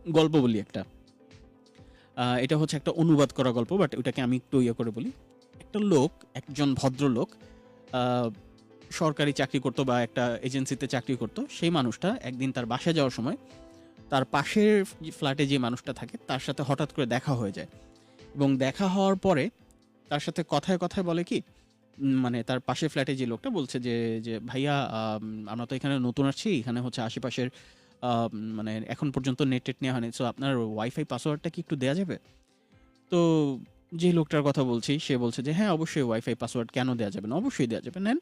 গল্প বলি একটা। এটা হচ্ছে একটা অনুবাদ করা গল্প, বাট ওটাকে আমি একটু ইয়ে করে বলি। একটা লোক, একজন ভদ্রলোক আ সরকারি চাকরি করতো বা একটা এজেন্সিতে চাকরি করতো। সেই মানুষটা একদিন তার বাসায় যাওয়ার সময় তার পাশের ফ্ল্যাটে যে মানুষটা থাকে তার সাথে হঠাৎ করে দেখা হয়ে যায়। এবং দেখা হওয়ার পরে তার সাথে কথায় কথায় বলে কি, মানে তার পাশের ফ্ল্যাটে যে লোকটা বলছে যে যে ভাইয়া, আমরা তো এখানে নতুন আসছি, এখানে হচ্ছে আশেপাশের মানে এখন পর্যন্ত নেট টেট নেওয়া হয়নি, সো আপনার ওয়াইফাই পাসওয়ার্ডটা কি একটু দেওয়া যাবে? তো যে লোকটার কথা বলছি সে বলছে যে হ্যাঁ অবশ্যই, ওয়াইফাই পাসওয়ার্ড কেন দেওয়া যাবে না, অবশ্যই দেওয়া যাবে, নেন।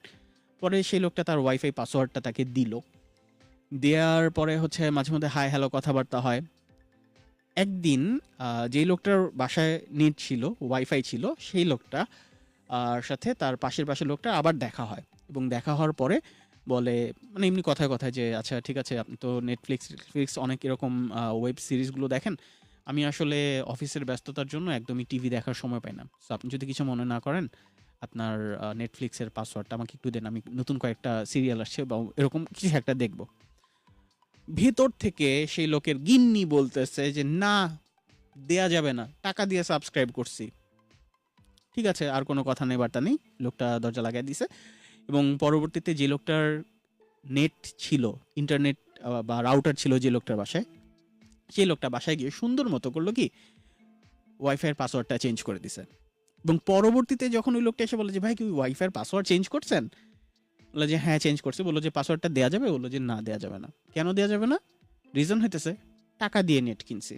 পরে সেই লোকটা তার ওয়াইফাই পাসওয়ার্ডটা তাকে দিল। দেওয়ার পরে হচ্ছে মাঝে মধ্যে হাই হ্যালো কথাবার্তা হয়। একদিন যেই লোকটার বাসায় নেট ছিল, ওয়াইফাই ছিল, সেই লোকটা আর সাথে তার পাশের লোকটা আবার দেখা হয়। এবং দেখা হওয়ার পরে বলে, মানে এমনি কথায় কথায় যে আচ্ছা ঠিক আছে, আপনি তো নেটফ্লিক্স অনেক এরকম ওয়েব সিরিজগুলো দেখেন, আমি আসলে অফিসের ব্যস্ততার জন্য একদমই টিভি দেখার সময় পাই না, সো আপনি যদি কিছু মনে না করেন আপনার নেটফ্লিক্সের পাসওয়ার্ডটা আমাকে একটু দেন, আমি নতুন কয়েকটা সিরিয়াল আসছে বা এরকম কিছু একটা দেখবো। ভেতর থেকে সেই লোকের গিন্নি বলতেছে যে না, দেয়া যাবে না, টাকা দিয়ে সাবস্ক্রাইব করছি। ঠিক আছে, আর কোনো কথা নেই, বার্তা নেই, লোকটা দরজা লাগাই দিছে। এবং পরবর্তীতে যে লোকটার নেট ছিল, ইন্টারনেট বা রাউটার ছিল যে লোকটার বাসায়, সেই লোকটা বাসায় গিয়ে সুন্দর মতো করলো কি, ওয়াইফাইয়ের পাসওয়ার্ডটা চেঞ্জ করে দিছে। এবং পরবর্তীতে যখন ওই লোকটা এসে বলে যে ভাই কি ওয়াইফাইয়ের পাসওয়ার্ড চেঞ্জ করছেন, বললো যে হ্যাঁ চেঞ্জ করছে, বললো যে পাসওয়ার্ডটা দেওয়া যাবে, বললো যে না দেওয়া যাবে না। কেন দেওয়া যাবে না? রিজন হইতেছে টাকা দিয়ে নেট কিনছি।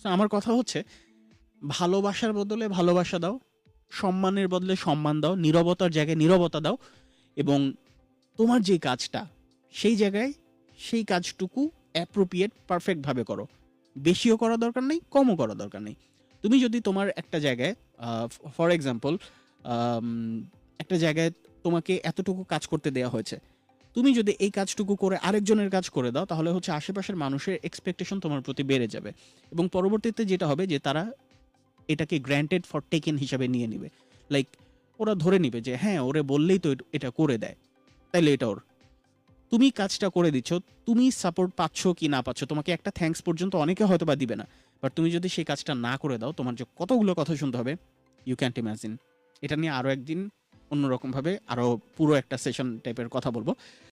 সো আমার কথা হচ্ছে, ভালোবাসার বদলে ভালোবাসা দাও, সম্মানের বদলে সম্মান দাও, নীরবতার জায়গায় নীরবতা দাও, এবং তোমার যে কাজটা সেই জায়গায় সেই কাজটুকু অ্যাপ্রোপ্রিয়েট পারফেক্টভাবে করো। বেশিও করা দরকার নেই, কমও করা দরকার নেই। তুমি যদি তোমার একটা জায়গায়, ফর এক্সাম্পল, একটা জায়গায় তোমাকে এতটুকু কাজ করতে দেওয়া হয়েছে, তুমি যদি এই কাজটুকু করে আরেকজনের কাজ করে দাও, তাহলে হচ্ছে আশেপাশের মানুষের এক্সপেকটেশন তোমার প্রতি বেড়ে যাবে। এবং পরবর্তীতে যেটা হবে যে তারা এটাকে গ্র্যান্টেড ফর টেকেন হিসাবে নিয়ে নিবে। লাইক ওরা ধরে নিবে যে হ্যাঁ ওরে বললেই তো এটা করে দেয়, তাইলে এটা ওর। তুমি কাজটা করে দিচ্ছ, তুমি সাপোর্ট পাচ্ছ কি না পাচ্ছ, তোমাকে একটা থ্যাঙ্কস পর্যন্ত অনেকে হয়তো বা দিবে না, বাট তুমি যদি সেই কাজটা না করে দাও, তোমার যে কতগুলো কথা শুনতে হবে, ইউ ক্যান্ট ইমাজিন। এটা নিয়ে আরও একদিন অন্যরকমভাবে আরও পুরো একটা সেশন টাইপের কথা বলবো।